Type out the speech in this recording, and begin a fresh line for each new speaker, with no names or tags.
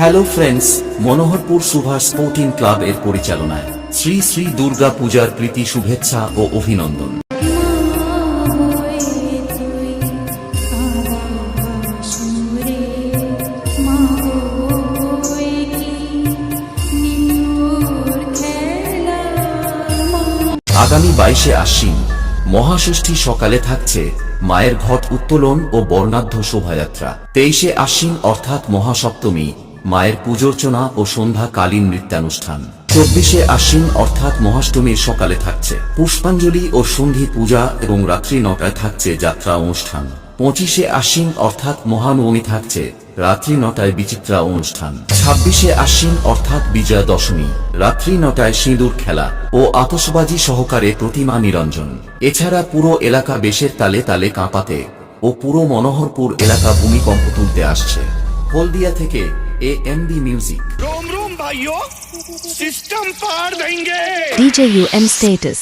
Hello friends, Manoharpur Subhash sporting club এর পরিচালনায় শ্রী শ্রী দুর্গা পূজার প্রীতি শুভেচ্ছা ও অভিনন্দন। আগামী 22শে আশ্বিন মহাষষ্ঠী সকালে থাকছে মায়ের ঘট উত্তোলন ও বর্ণাঢ্য শোভাযাত্রা। 23শে আশ্বিন অর্থাৎ মহাসপ্তমী মায়ের পূজোর্চনা ও সন্ধ্যাকালীন নৃত্যানুষ্ঠান। 24শে আশ্বিন অর্থাৎ মহাষ্টমীর সকালে থাকছে পুষ্পাঞ্জলি ও সন্ধি পূজা এবং রাত্রি 9টায় থাকছে যাত্রা অনুষ্ঠান। 25শে আশ্বিন অর্থাৎ মহানবমী থাকছে রাত্রি 9টায় বিচিত্রা অনুষ্ঠান। 26শে আশ্বিন অর্থাৎ বিজয়া দশমী রাত্রি 9টায় সিঁদুর খেলা ও আতশবাজি সহকারে প্রতিমা নিরঞ্জন। এছাড়া পুরো এলাকা বেশের তালে তালে কাঁপাতে ও পুরো মনোহরপুর এলাকা ভূমিকম্প তুলতে আসছে। হলদিয়া থেকে AMD মিউজিক।
रोम रोम भाइयों, सिस्टम पार देंगे।
DJ UM status.